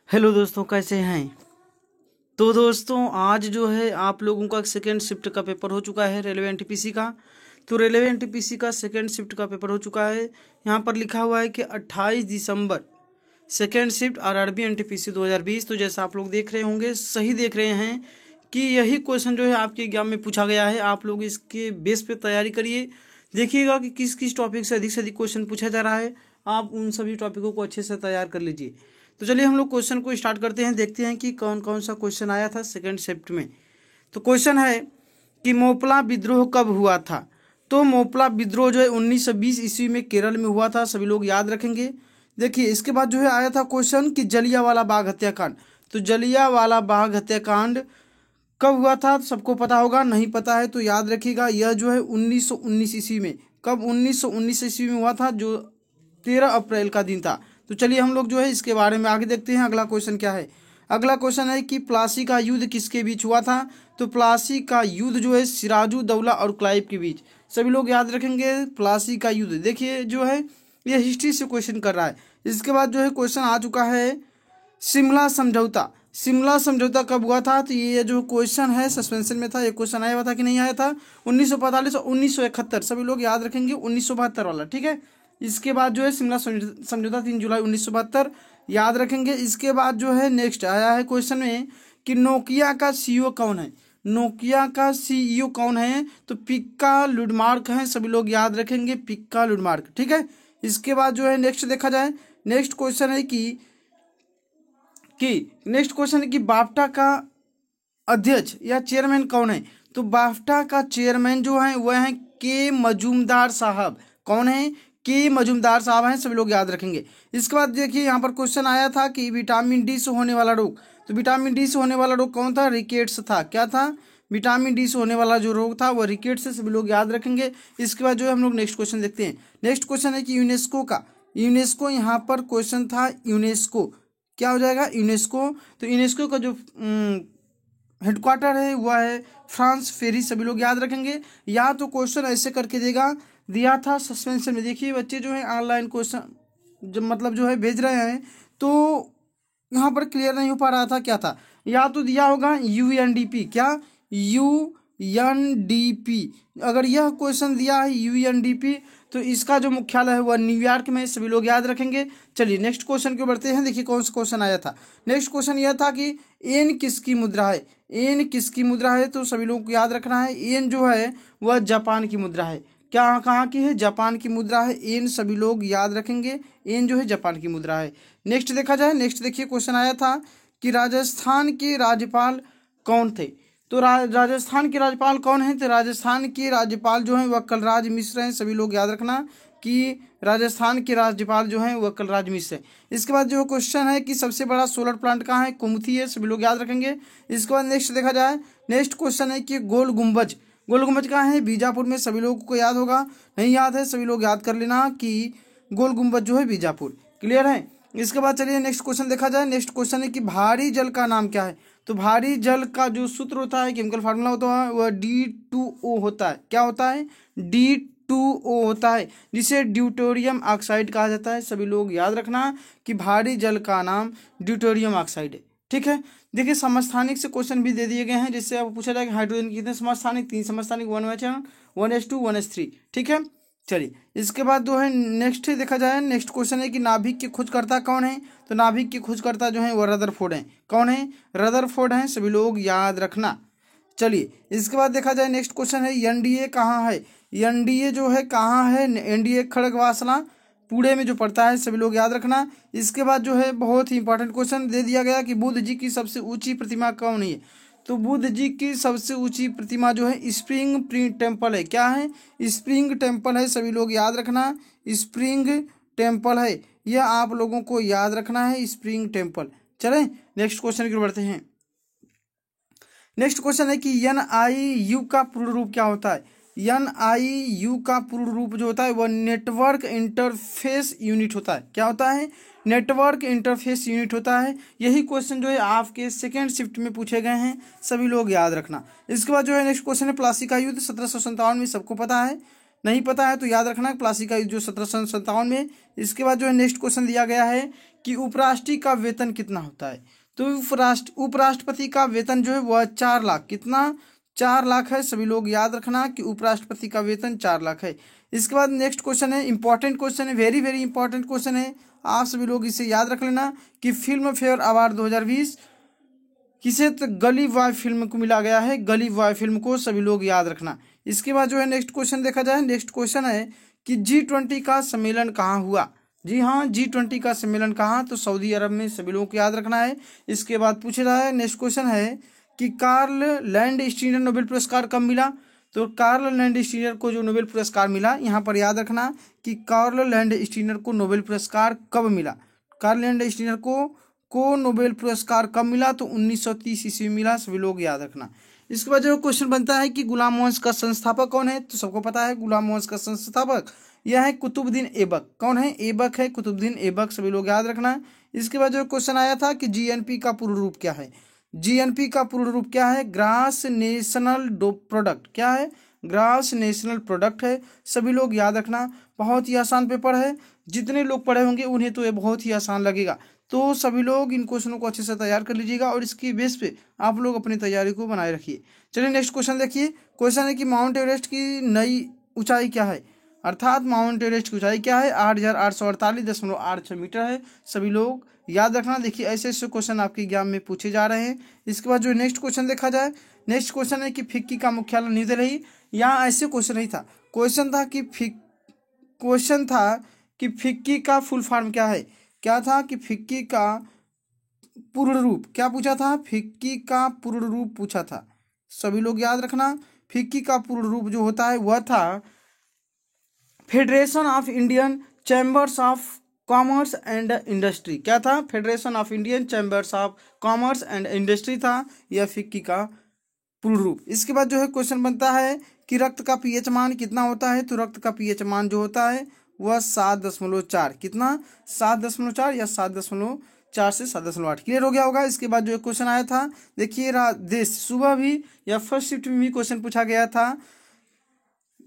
Hello दोस्तों, कैसे हैं। तो दोस्तों आज जो है आप लोगों का सेकेंड शिफ्ट का पेपर हो चुका है रेलवे एनटीपीसी का। तो रेलवे एनटीपीसी का सेकेंड शिफ्ट का पेपर हो चुका है। यहाँ पर लिखा हुआ है कि 28 दिसंबर सेकेंड शिफ्ट आरआरबी एनटीपीसी 2020। तो जैसा आप लोग देख रहे होंगे, सही देख रहे हैं कि यही क्वेश्चन जो है आपके एग्जाम में पूछा गया है। आप लोग इसके बेस पे तैयारी करिए, देखिएगा कि किस किस टॉपिक से अधिक क्वेश्चन पूछा जा रहा है। आप उन सभी टॉपिकों को अच्छे से तैयार कर लीजिए। तो चलिए हम लोग क्वेश्चन को स्टार्ट करते हैं, देखते हैं कि कौन कौन सा क्वेश्चन आया था सेकेंड शिफ्ट में। तो क्वेश्चन है कि मोपला विद्रोह कब हुआ था। तो मोपला विद्रोह जो है 1920 ईस्वी में केरल में हुआ था, सभी लोग याद रखेंगे। देखिए इसके बाद जो है आया था क्वेश्चन कि जलियांवाला बाग हत्याकांड। तो जलियांवाला बाग हत्याकांड कब हुआ था, सबको पता होगा। नहीं पता है तो याद रखिएगा, यह जो है 1919 ईस्वी में। कब 1919 ईस्वी में हुआ था, जो 13 अप्रैल का दिन था। तो चलिए हम लोग जो है इसके बारे में आगे देखते हैं। अगला क्वेश्चन क्या है। अगला क्वेश्चन है कि प्लासी का युद्ध किसके बीच हुआ था। तो प्लासी का युद्ध जो है सिराजुद्दौला और क्लाइव के बीच। सभी लोग याद रखेंगे प्लासी का युद्ध। देखिए जो है ये हिस्ट्री से क्वेश्चन कर रहा है। इसके बाद जो है क्वेश्चन आ चुका है शिमला समझौता। शिमला समझौता कब हुआ था। तो ये जो क्वेश्चन है सस्पेंशन में था, ये क्वेश्चन आया हुआ था कि नहीं आया था 1945 और 1971। सभी लोग याद रखेंगे 1972 वाला, ठीक है। इसके बाद जो है शिमला समझौता 3 जुलाई 1972 याद रखेंगे। इसके बाद जो है नेक्स्ट आया है क्वेश्चन में कि नोकिया का सीईओ कौन है। नोकिया का सीईओ कौन है। तो पिक्का लुडमार्क है, सभी लोग याद रखेंगे पिक्का लुडमार्क, ठीक है। इसके बाद जो है नेक्स्ट देखा जाए, नेक्स्ट क्वेश्चन है कि नेक्स्ट क्वेश्चन है कि बाफ्टा का अध्यक्ष या चेयरमैन कौन है। तो बाफ्टा का चेयरमैन जो है वह है के मजूमदार साहब। कौन है, के मजूमदार साहब हैं, सभी लोग याद रखेंगे। इसके बाद देखिए यहाँ पर क्वेश्चन आया था कि विटामिन डी से होने वाला रोग। तो विटामिन डी से होने वाला रोग कौन था, रिकेट्स था। क्या था, विटामिन डी से होने वाला जो रोग था वह रिकेट्स से, सभी लोग याद रखेंगे। इसके बाद जो है हम लोग नेक्स्ट क्वेश्चन देखते हैं। नेक्स्ट क्वेश्चन है कि यूनेस्को का, यूनेस्को यहाँ पर क्वेश्चन था यूनेस्को क्या हो जाएगा, यूनेस्को। तो यूनेस्को का जो हेडक्वार्टर है वह है फ्रांस पेरिस, सभी लोग याद रखेंगे। या तो क्वेश्चन ऐसे करके देगा, दिया था सस्पेंशन में। देखिए बच्चे जो है ऑनलाइन क्वेश्चन जब मतलब जो है भेज रहे हैं, तो यहाँ पर क्लियर नहीं हो पा रहा था क्या था। या तो दिया होगा यूएनडीपी, क्या यूएनडीपी। अगर यह क्वेश्चन दिया है यूएनडीपी तो इसका जो मुख्यालय है वह न्यूयॉर्क में, सभी लोग याद रखेंगे। चलिए नेक्स्ट क्वेश्चन को बढ़ते हैं। देखिए कौन सा क्वेश्चन आया था। नेक्स्ट क्वेश्चन यह था कि एन किसकी मुद्रा है। एन किसकी मुद्रा है, तो सभी लोगों को याद रखना है एन जो है वह जापान की मुद्रा है। क्या कहाँ की है, जापान की मुद्रा है एन, सभी लोग याद रखेंगे एन जो है जापान की मुद्रा है। नेक्स्ट देखा जाए, नेक्स्ट देखिए क्वेश्चन आया था कि राजस्थान के राज्यपाल कौन थे। तो राजस्थान के राज्यपाल कौन है। तो राजस्थान के राज्यपाल जो हैं वह कलराज मिश्र हैं, सभी लोग याद रखना कि राजस्थान के राज्यपाल जो हैं वह कलराज मिश्र हैं। इसके बाद जो क्वेश्चन है कि सबसे बड़ा सोलर प्लांट कहाँ है, कुमुथी है, सभी लोग याद रखेंगे। इसके बाद नेक्स्ट देखा जाए, नेक्स्ट क्वेश्चन है कि गोल गुम्बज, गोल गुम्बज कहाँ है, बीजापुर में, सभी लोगों को याद होगा। नहीं याद है सभी लोग याद कर लेना कि गोल गुम्बज जो है बीजापुर, क्लियर है। इसके बाद चलिए नेक्स्ट क्वेश्चन देखा जाए। नेक्स्ट क्वेश्चन है कि भारी जल का नाम क्या है। तो भारी जल का जो सूत्र होता है, केमिकल फार्मूला होता है वह D2O होता है। क्या होता है, D2O होता है, जिसे ड्यूटेरियम ऑक्साइड कहा जाता है। सभी लोग याद रखना कि भारी जल का नाम ड्यूटेरियम ऑक्साइड है, ठीक है। देखिए समस्थानिक से क्वेश्चन भी दे दिए गए हैं, जिससे अब पूछा जाएगा हाइड्रोजन कितने समस्थानिक, 3 समस्थानिक, 1H1 1H2 1H3, ठीक है। चलिए इसके बाद जो है नेक्स्ट देखा जाए, नेक्स्ट क्वेश्चन है कि नाभिक के खोजकर्ता कौन है। तो नाभिक के खोजकर्ता जो है वो रदरफोर्ड हैं। कौन है, रदरफोर्ड हैं, सभी लोग याद रखना। चलिए इसके बाद देखा जाए, नेक्स्ट क्वेश्चन है एनडीए कहाँ है। एनडीए जो है कहाँ है, एनडीए खड़गवासला पुणे में जो पड़ता है, सभी लोग याद रखना। इसके बाद जो है बहुत ही इंपॉर्टेंट क्वेश्चन दे दिया गया कि बुद्ध जी की सबसे ऊंची प्रतिमा कौन है। तो बुद्ध जी की सबसे ऊंची प्रतिमा जो है स्प्रिंग टेम्पल है। क्या है, स्प्रिंग टेम्पल है, सभी लोग याद रखना। स्प्रिंग टेम्पल है, यह आप लोगों को याद रखना है, स्प्रिंग टेम्पल। चलें नेक्स्ट क्वेश्चन की ओर बढ़ते हैं। नेक्स्ट क्वेश्चन है कि NIU का पूर्ण रूप क्या होता है। NIU का पूर्ण रूप जो होता है वह नेटवर्क इंटरफेस यूनिट होता है। क्या होता है, नेटवर्क इंटरफेस यूनिट होता है। यही क्वेश्चन जो है आपके सेकेंड शिफ्ट में पूछे गए हैं, सभी लोग याद रखना। इसके बाद जो है नेक्स्ट क्वेश्चन है प्लासी का युद्ध 1757 में, सबको पता है। नहीं पता है तो याद रखना प्लासी का युद्ध जो 1757 में। इसके बाद जो है नेक्स्ट क्वेश्चन दिया गया है कि उपराष्ट्रपति का वेतन कितना होता है। तो उपराष्ट्रपति का वेतन जो है वह 4 लाख, कितना 4 लाख है। सभी लोग याद रखना कि उपराष्ट्रपति का वेतन 4 लाख है। इसके बाद नेक्स्ट क्वेश्चन है, इंपॉर्टेंट क्वेश्चन है, वेरी वेरी इंपॉर्टेंट क्वेश्चन है, आप सभी लोग इसे याद रख लेना कि फिल्म फेयर अवार्ड 2020 किसे, तो गली बॉय फिल्म को मिला गया है, गली बॉय फिल्म को, सभी लोग याद रखना। इसके बाद जो है नेक्स्ट क्वेश्चन देखा जाए, नेक्स्ट क्वेश्चन है कि G20 का सम्मेलन कहाँ हुआ। जी हाँ, G20 का सम्मेलन कहाँ, तो सऊदी अरब में, सभी लोगों को याद रखना है। इसके बाद पूछ रहा है नेक्स्ट क्वेश्चन है कि कार्ल लैंडस्टीनर नोबेल पुरस्कार कब मिला। तो कार्ल लैंडस्टीनर को जो नोबेल पुरस्कार मिला, यहाँ पर याद रखना कि कार्ल लैंडस्टीनर को नोबेल पुरस्कार कब मिला। कार्ल लैंडस्टीनर को नोबेल पुरस्कार कब मिला, तो 1930 ईस्वी में मिला, सभी लोग याद रखना। इसके बाद जो क्वेश्चन बनता है कि गुलाम वंश का संस्थापक कौन है, तो सबको पता है गुलाम वंश का संस्थापक यह है कुतुबुद्दीन ऐबक। कौन है, ऐबक है, कुतुबुद्दीन ऐबक, सभी लोग याद रखना। इसके बाद जो क्वेश्चन आया था कि जीएनपी का पूर्ण रूप क्या है। जीएनपी का पूर्ण रूप क्या है, ग्रास नेशनल प्रोडक्ट, क्या है, ग्रास नेशनल प्रोडक्ट है, सभी लोग याद रखना। बहुत ही आसान पेपर है, जितने लोग पढ़े होंगे उन्हें तो ये बहुत ही आसान लगेगा। तो सभी लोग इन क्वेश्चनों को अच्छे से तैयार कर लीजिएगा और इसकी बेस पे आप लोग अपनी तैयारी को बनाए रखिए। चलिए नेक्स्ट क्वेश्चन देखिए। क्वेश्चन है कि माउंट एवरेस्ट की नई ऊंचाई क्या है, अर्थात माउंट एवरेस्ट की ऊंचाई क्या है, 8,848.86 मीटर है, सभी लोग याद रखना। देखिए ऐसे ऐसे क्वेश्चन आपके एग्जाम में पूछे जा रहे हैं। इसके बाद जो नेक्स्ट क्वेश्चन देखा जाए, नेक्स्ट क्वेश्चन है कि फिक्की का मुख्यालय न्यू दिल्ली। यहाँ ऐसे क्वेश्चन नहीं था, क्वेश्चन था कि फिक्की का फुल फॉर्म क्या है। क्या था कि फिक्की का पूर्ण रूप क्या पूछा था, फिक्की का पूर्ण रूप पूछा था, सभी लोग याद रखना। फिक्की का पूर्ण रूप जो होता है वह था federation of Indian chambers of commerce and industry. क्या था, federation of Indian chambers of commerce and industry था यह फिक्की का पूर्ण रूप। इसके बाद जो है क्वेश्चन बनता है कि रक्त का पीएच मान कितना होता है। तो रक्त का पीएच मान जो होता है वह 7.4, कितना 7.4 या 7.4 से 7.8, क्लियर हो गया होगा। इसके बाद जो क्वेश्चन आया था, देखिए देश, सुबह भी या फर्स्ट शिफ्ट में भी क्वेश्चन पूछा गया था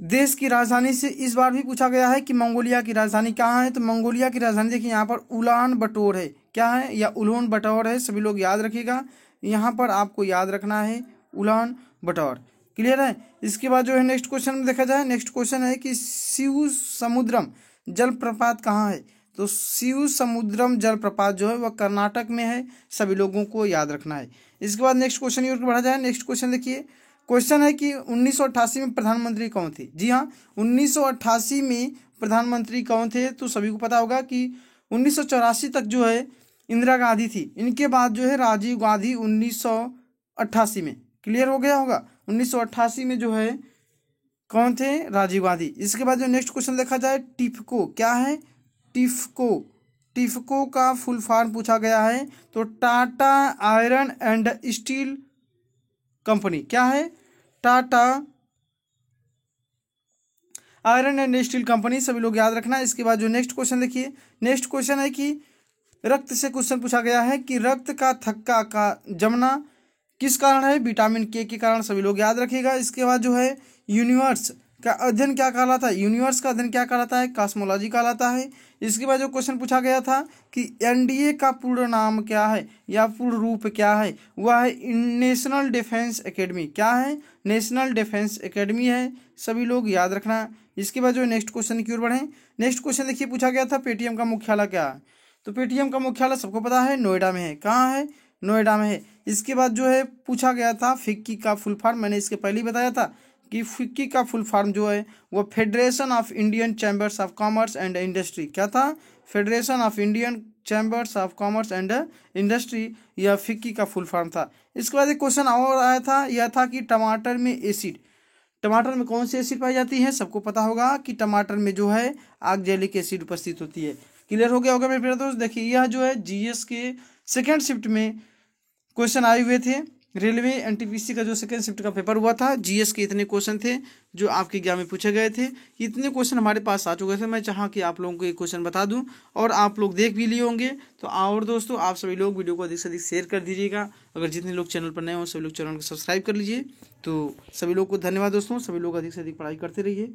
देश की राजधानी से। इस बार भी पूछा गया है कि मंगोलिया की राजधानी कहाँ है। तो मंगोलिया की राजधानी देखिए यहाँ पर उलान बटोर है, क्या है, या उलान बटोर है, सभी लोग याद रखिएगा। यहाँ पर आपको याद रखना है उलान बटोर, क्लियर है। इसके बाद जो है नेक्स्ट क्वेश्चन में देखा जाए, नेक्स्ट क्वेश्चन है कि शिव समुद्रम जलप्रपात कहाँ है। तो शिव समुद्रम जलप्रपात जो है वह कर्नाटक में है, सभी लोगों को याद रखना है। इसके बाद नेक्स्ट क्वेश्चन की ओर बढ़ा जाए, नेक्स्ट क्वेश्चन देखिए। क्वेश्चन है कि 1988 में प्रधानमंत्री कौन थे। जी हाँ, 1988 में प्रधानमंत्री कौन थे, तो सभी को पता होगा कि 1984 तक जो है इंदिरा गांधी थी, इनके बाद जो है राजीव गांधी 1988 में, क्लियर हो गया होगा। 1988 में जो है कौन थे, राजीव गांधी। इसके बाद जो नेक्स्ट क्वेश्चन देखा जाए, टिफको, क्या है, टिफको का फुल फॉर्म पूछा गया है। तो Tata iron and steel company, क्या है, Tata iron and steel company, सभी लोग याद रखना। इसके बाद जो नेक्स्ट क्वेश्चन देखिए, नेक्स्ट क्वेश्चन है कि रक्त से क्वेश्चन पूछा गया है कि रक्त का थक्का का जमना किस कारण है, विटामिन के कारण, सभी लोग याद रखिएगा। इसके बाद जो है यूनिवर्स का अध्ययन क्या कहलाता है, यूनिवर्स का अध्ययन क्या कहलाता है, कॉस्मोलॉजी कहलाता है। इसके बाद जो क्वेश्चन पूछा गया था कि एनडीए का पूर्ण नाम क्या है या पूर्ण रूप क्या है, वह है नेशनल डिफेंस एकेडमी, क्या है, नेशनल डिफेंस एकेडमी है, सभी लोग याद रखना। इसके बाद जो नेक्स्ट क्वेश्चन की ओर बढ़ें, नेक्स्ट क्वेश्चन देखिए पूछा गया था पेटीएम का मुख्यालय क्या है। तो पेटीएम का मुख्यालय सबको पता है नोएडा में है, कहाँ है, नोएडा में है। इसके बाद जो है पूछा गया था फिक्की का फुल फॉर्म, मैंने इसके पहले ही बताया था कि फिक्की का फुल फॉर्म जो है वो federation of Indian chambers of commerce and industry, क्या था, federation of Indian chambers of commerce and industry, यह फिक्की का फुल फॉर्म था। इसके बाद एक क्वेश्चन और आया था, यह था कि टमाटर में एसिड, टमाटर में कौन सी एसिड पाई जाती है, सबको पता होगा कि टमाटर में जो है ऑक्जेलिक एसिड उपस्थित होती है, क्लियर हो गया होगा मेरे प्यारे दोस्त। देखिए यह जो है जीएस के सेकेंड शिफ्ट में क्वेश्चन आए हुए थे, रेलवे एनटीपीसी का जो सेकेंड शिफ्ट का पेपर हुआ था, जीएस के इतने क्वेश्चन थे जो आपके एग्जाम में पूछे गए थे। इतने क्वेश्चन हमारे पास आ चुके थे, मैं चाहा कि आप लोगों को एक क्वेश्चन बता दूं और आप लोग देख भी लिए होंगे। तो और दोस्तों आप सभी लोग वीडियो को अधिक से अधिक शेयर कर दीजिएगा। अगर जितने लोग चैनल पर नए हो सभी लोग चैनल को सब्सक्राइब कर लीजिए। तो सभी लोग को धन्यवाद दोस्तों, सभी लोग अधिक से अधिक पढ़ाई करते रहिए।